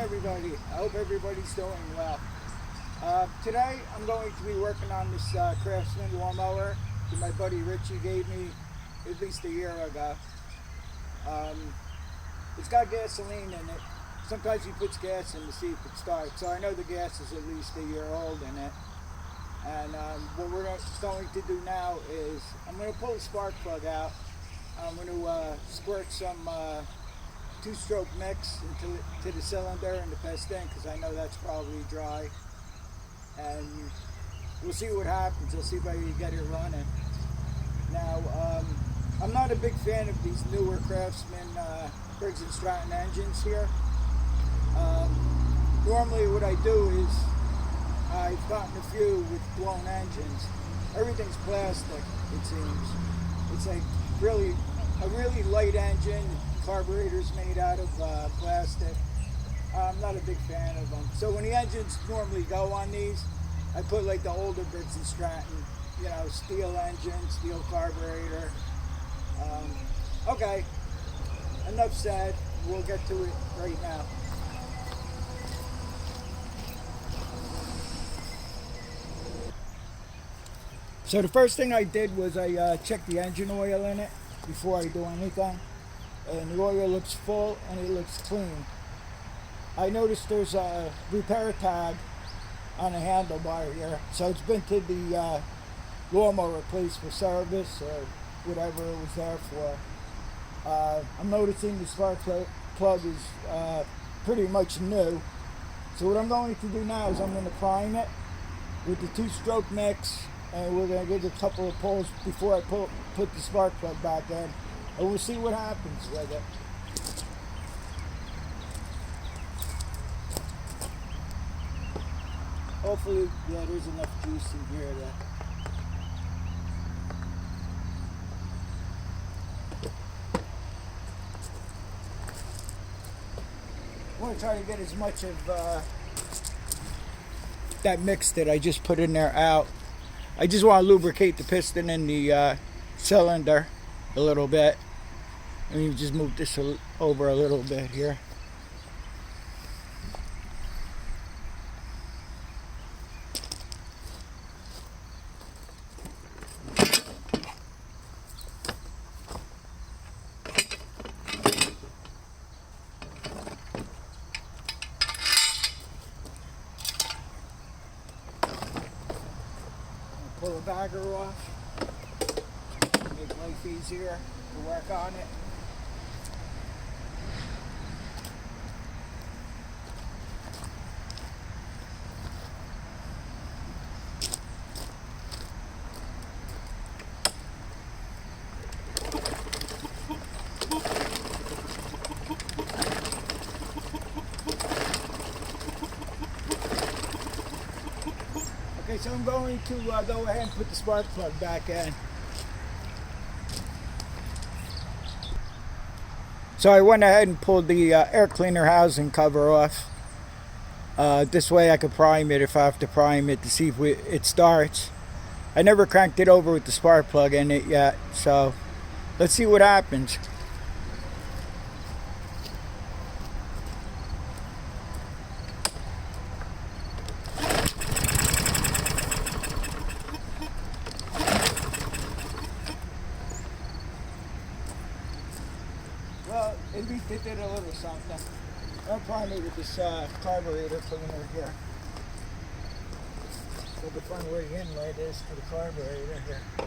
everybody. I hope everybody's doing well. Today I'm going to be working on this Craftsman lawnmower that my buddy Richie gave me at least a year ago. It's got gasoline in it. Sometimes he puts gas in to see if it starts, so I know the gas is at least a year old in it. And what we're going to do now is I'm going to pull the spark plug out. I'm going to squirt some two-stroke mix into the cylinder and the piston, because I know that's probably dry. And we'll see what happens. I'll see if I can get it running. Now, I'm not a big fan of these newer Craftsman Briggs & Stratton engines here. Normally what I do is I've gotten a few with blown engines. Everything's plastic, it seems. It's like a really light engine. Carburetor's made out of plastic. I'm not a big fan of them. So when the engines normally go on these, I put like the older Briggs & Stratton, you know, steel engine, steel carburetor. Okay, enough said. We'll get to it right now. So the first thing I did was I checked the engine oil in it before I do anything. And the oil looks full and it looks clean. I noticed there's a repair tag on the handlebar here. So it's been to the lawnmower place for service or whatever it was there for. I'm noticing the spark plug is pretty much new. So what I'm going to do now is I'm going to prime it with the two-stroke mix, and we're going to give it a couple of pulls before I put the spark plug back in, and we'll see what happens with it. Hopefully, yeah, there's enough juice in here that I want to try to get as much of that mix that I just put in there out. I just want to lubricate the piston in the cylinder a little bit. And you just move this over a little bit here. Pull the bagger off, make life easier to work on it. Okay, so I'm going to go ahead and put the spark plug back in. So I went ahead and pulled the air cleaner housing cover off. This way I could prime it if I have to prime it to see if it starts. I never cranked it over with the spark plug in it yet, so let's see what happens. Well, at least it did a little something. I'll prime it with this carburetor cleaner here. So the find where the inlet is for the carburetor here. I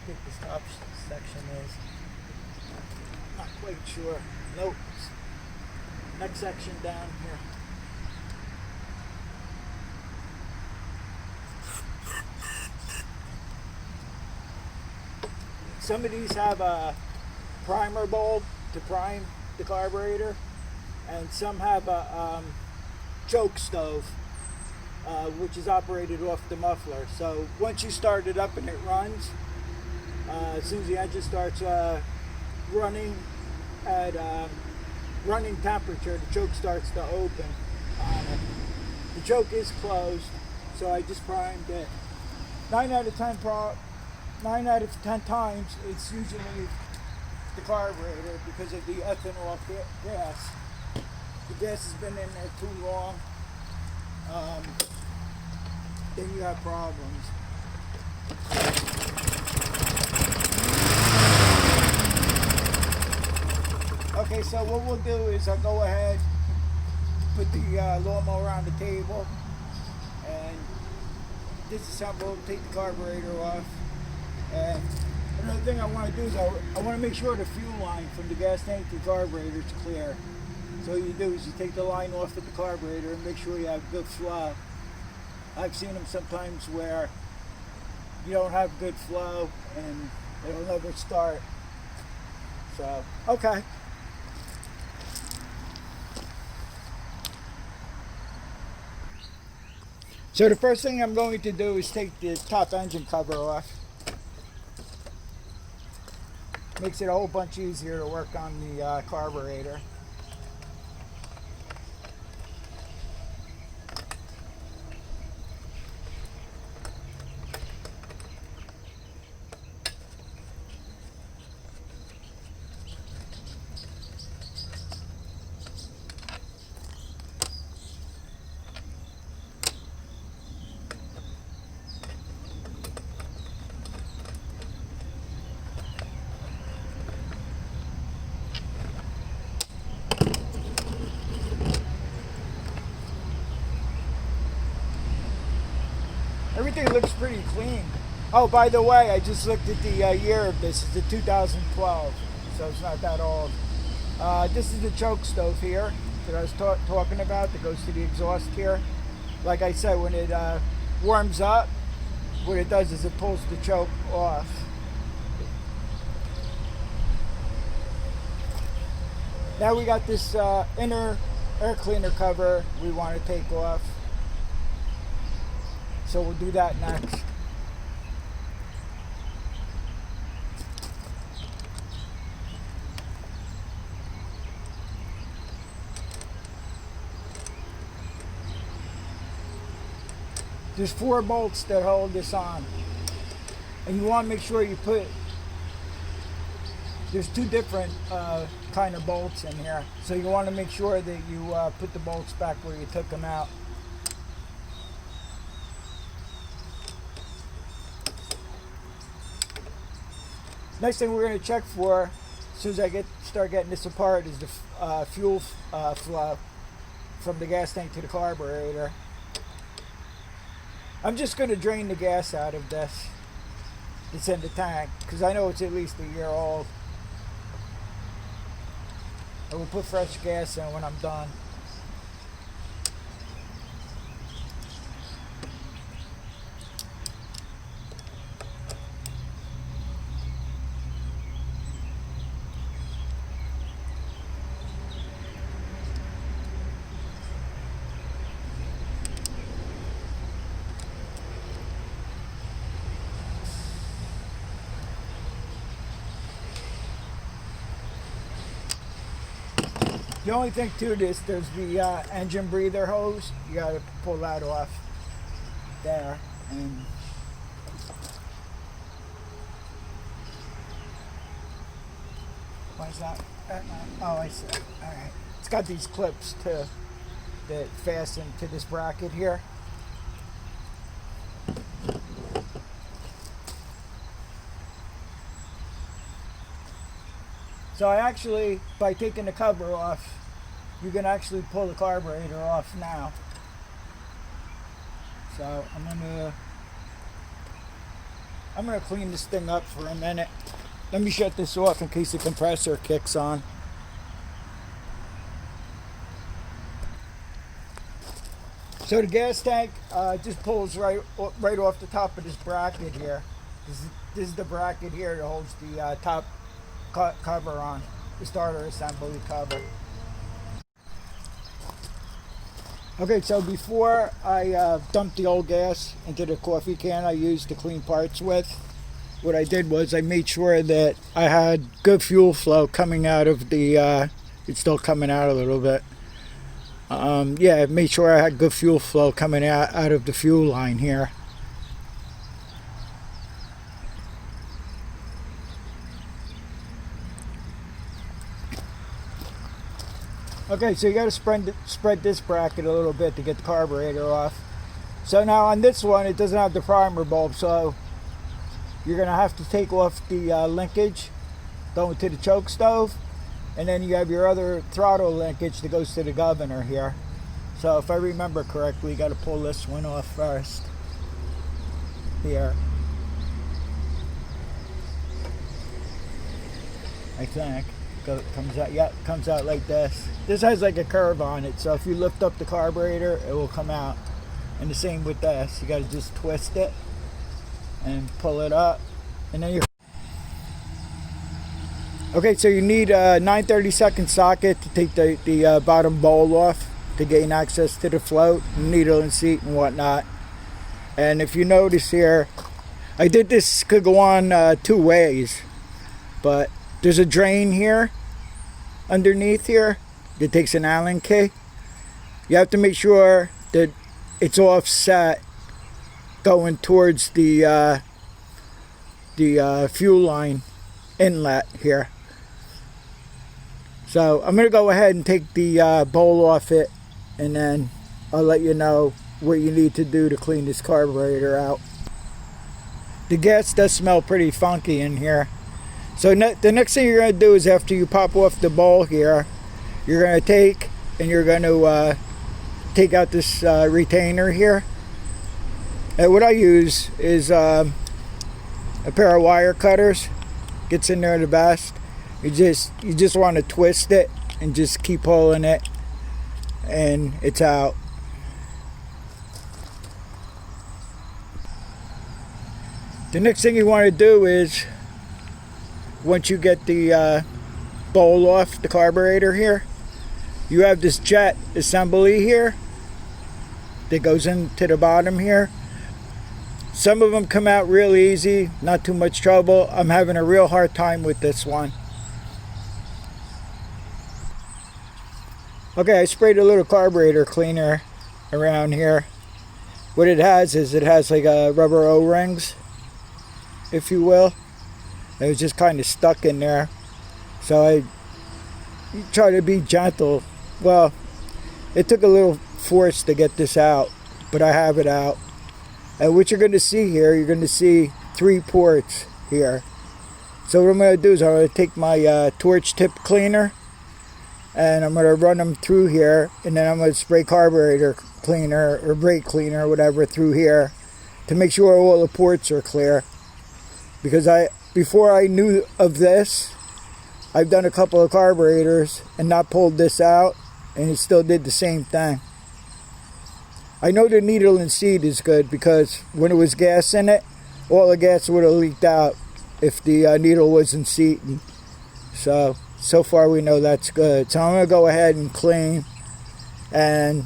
think this top section is. Not quite sure. Nope. Next section down here. Some of these have a primer bulb to prime the carburetor, and some have a choke stove, which is operated off the muffler. So once you start it up and it runs, as soon as the engine starts running at running temperature, the choke starts to open on it. The choke is closed, so I just primed it. 9 out of 10 times, it's usually the carburetor because of the ethanol gas. The gas has been in there too long. Then you have problems. Okay, so what we'll do is I'll go ahead, put the lawnmower on the table, and this is how we'll take the carburetor off. And another thing I want to do is I want to make sure the fuel line from the gas tank to the carburetor is clear. So what you do is you take the line off at the carburetor and make sure you have good flow. I've seen them sometimes where you don't have good flow and it'll never start. So, okay. So the first thing I'm going to do is take the top engine cover off. Makes it a whole bunch easier to work on the carburetor. Everything looks pretty clean. Oh, by the way, I just looked at the year of this. It's a 2012, so it's not that old. This is the choke stove here that I was talking about that goes to the exhaust here. Like I said, when it warms up, what it does is it pulls the choke off. Now we got this inner air cleaner cover we want to take off. So we'll do that next. There's 4 bolts that hold this on. And you want to make sure you put, there's 2 different kind of bolts in here. So you want to make sure that you put the bolts back where you took them out. Next thing we're going to check for, as soon as I start getting this apart, is the fuel flow from the gas tank to the carburetor. I'm just going to drain the gas out of this that's in the tank because I know it's at least a year old. I will put fresh gas in when I'm done. The only thing to this, there's the engine breather hose. You got to pull that off there. And why is that? Oh, I see. All right. It's got these clips too that fasten to this bracket here. So I actually, by taking the cover off, you can actually pull the carburetor off now. So I'm gonna clean this thing up for a minute. Let me shut this off in case the compressor kicks on. So the gas tank just pulls right off the top of this bracket here. This is the bracket here that holds the top cover on, the starter assembly cover. Okay, so before I dumped the old gas into the coffee can I used to clean parts with, what I did was I made sure that I had good fuel flow coming out of the, it's still coming out a little bit. Yeah, I made sure I had good fuel flow coming out of the fuel line here. Okay, so you got to spread this bracket a little bit to get the carburetor off. So now on this one, it doesn't have the primer bulb, so you're going to have to take off the linkage going to the choke stove, and then you have your other throttle linkage that goes to the governor here. So if I remember correctly, you got to pull this one off first here, I think. Comes out, yeah, comes out like this. This has like a curve on it, so if you lift up the carburetor, it will come out. And the same with this. You got to just twist it and pull it up, and then you're okay. So you need a 9/32 socket to take the bottom bowl off to gain access to the float, needle and seat and whatnot. And if you notice here, I did this, could go on 2 ways, but there's a drain here underneath here that takes an Allen key. You have to make sure that it's offset going towards the fuel line inlet here. So I'm going to go ahead and take the bowl off it, and then I'll let you know what you need to do to clean this carburetor out. The gas does smell pretty funky in here. So the next thing you're going to do is, after you pop off the bowl here, you're going to take and you're going to take out this retainer here. And what I use is a pair of wire cutters. Gets in there the best. You just want to twist it and just keep pulling it, and it's out. The next thing you want to do is, once you get the bowl off the carburetor here, you have this jet assembly here that goes into the bottom here. Some of them come out real easy, not too much trouble. I'm having a real hard time with this one. Okay, I sprayed a little carburetor cleaner around here. What it has is, it has like a rubber O-rings, if you will. It was just kind of stuck in there. So I try to be gentle. Well, it took a little force to get this out, but I have it out. And what you're going to see here, you're going to see 3 ports here. So what I'm going to do is, I'm going to take my torch tip cleaner, and I'm going to run them through here, and then I'm going to spray carburetor cleaner or brake cleaner or whatever through here to make sure all the ports are clear. Because before I knew of this, I've done a couple of carburetors and not pulled this out, and it still did the same thing. I know the needle and seat is good, because when it was gas in it, all the gas would have leaked out if the needle wasn't seating. So far we know that's good. So I'm going to go ahead and clean. And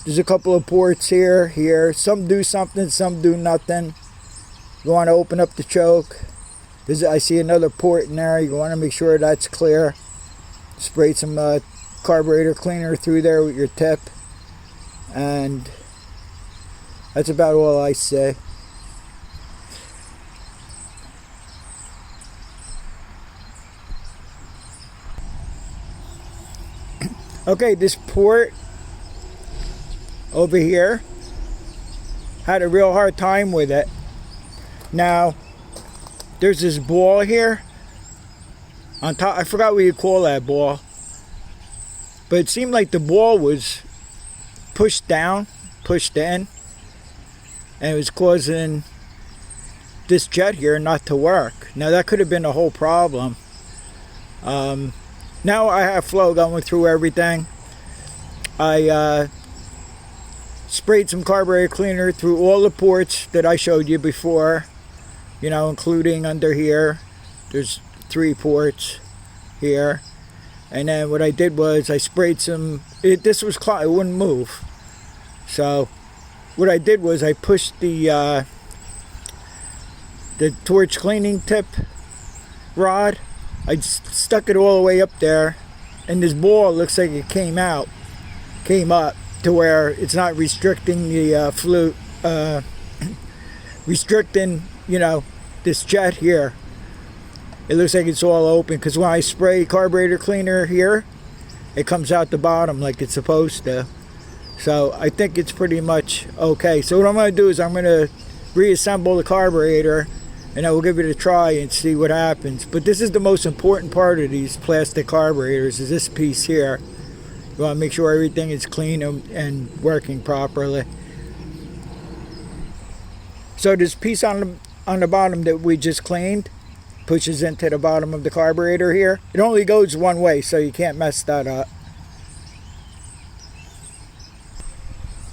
there's a couple of ports here. Some do something, some do nothing. You want to open up the choke. I see another port in there. You want to make sure that's clear. Spray some carburetor cleaner through there with your tip. And that's about all I say. Okay, this port over here, had a real hard time with it. Now, there's this ball here on top. I forgot what you call that ball, but it seemed like the ball was pushed down, pushed in, and it was causing this jet here not to work. Now that could have been the whole problem. Now I have flow going through everything. I sprayed some carburetor cleaner through all the ports that I showed you before, you know, including under here. There's 3 ports here. And then what I did was I sprayed some, this was clogged, it wouldn't move. So what I did was I pushed the torch cleaning tip rod. I stuck it all the way up there, and this ball looks like it came up to where it's not restricting the flute, restricting, you know, this jet here. It looks like it's all open, because when I spray carburetor cleaner here, it comes out the bottom like it's supposed to. So I think it's pretty much okay. So what I'm going to do is I'm going to reassemble the carburetor, and I will give it a try and see what happens. But this is the most important part of these plastic carburetors, is this piece here. You want to make sure everything is clean and working properly. So this piece on the bottom that we just cleaned pushes into the bottom of the carburetor here. It only goes one way, so you can't mess that up.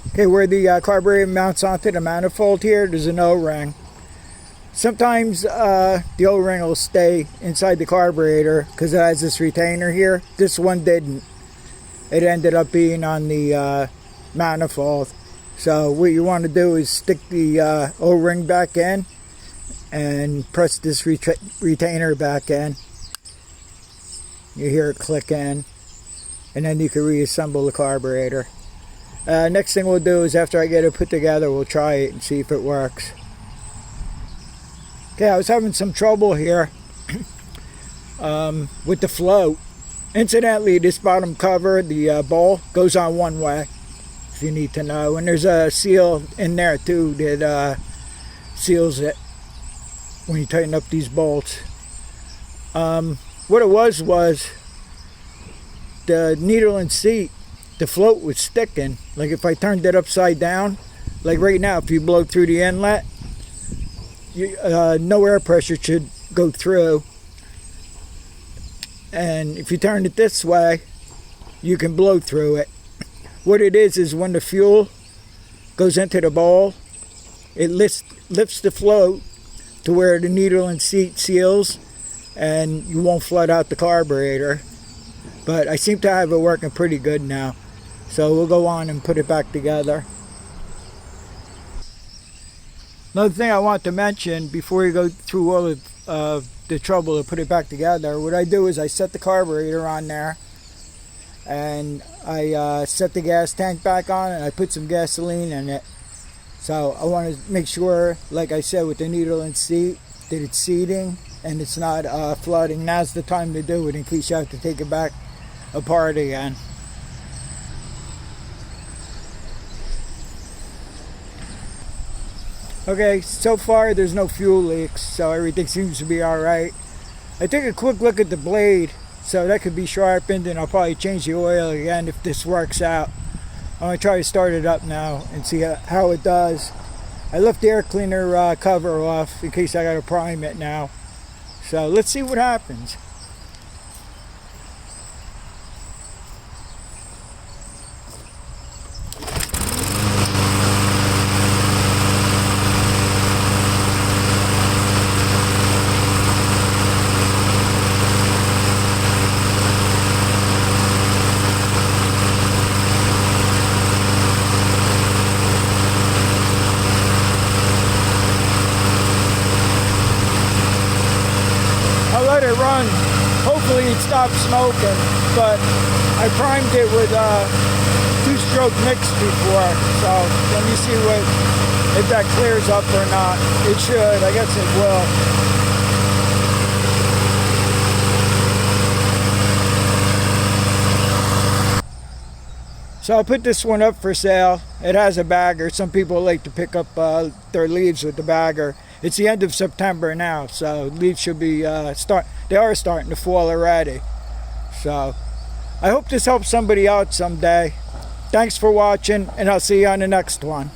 Okay, where the carburetor mounts onto the manifold here, there's an O-ring. Sometimes the O-ring will stay inside the carburetor because it has this retainer here. This one didn't. It ended up being on the manifold. So what you want to do is stick the O-ring back in and press this retainer back in. You hear it click in, and then you can reassemble the carburetor. Next thing we'll do is, after I get it put together, we'll try it and see if it works. Okay, I was having some trouble here with the float. Incidentally, this bottom cover, the bowl, goes on one way, if you need to know. And there's a seal in there too that seals it when you tighten up these bolts. What it was the needle and seat, the float was sticking. Like if I turned it upside down, like right now, if you blow through the inlet, no air pressure should go through. And if you turn it this way, you can blow through it. What it is when the fuel goes into the bowl, it lifts the float to where the needle and seat seals, and you won't flood out the carburetor. But I seem to have it working pretty good now. So we'll go on and put it back together. Another thing I want to mention before you go through all of the trouble to put it back together, what I do is I set the carburetor on there, and I set the gas tank back on, and I put some gasoline in it. So I want to make sure, like I said, with the needle and seat, that it's seating and it's not flooding. Now's the time to do it in case you have to take it back apart again. Okay, so far there's no fuel leaks, so everything seems to be alright. I took a quick look at the blade, so that could be sharpened, and I'll probably change the oil again if this works out. I'm going to try to start it up now and see how it does. I left the air cleaner cover off in case I got to prime it now. So let's see what happens. Let it run. Hopefully it stops smoking, but I primed it with two-stroke mix before, so let me see if that clears up or not. It should. I guess it will. So I put this one up for sale. It has a bagger. Some people like to pick up their leaves with the bagger. It's the end of September now, so leaves should be they are starting to fall already. So I hope this helps somebody out someday. Thanks for watching, and I'll see you on the next one.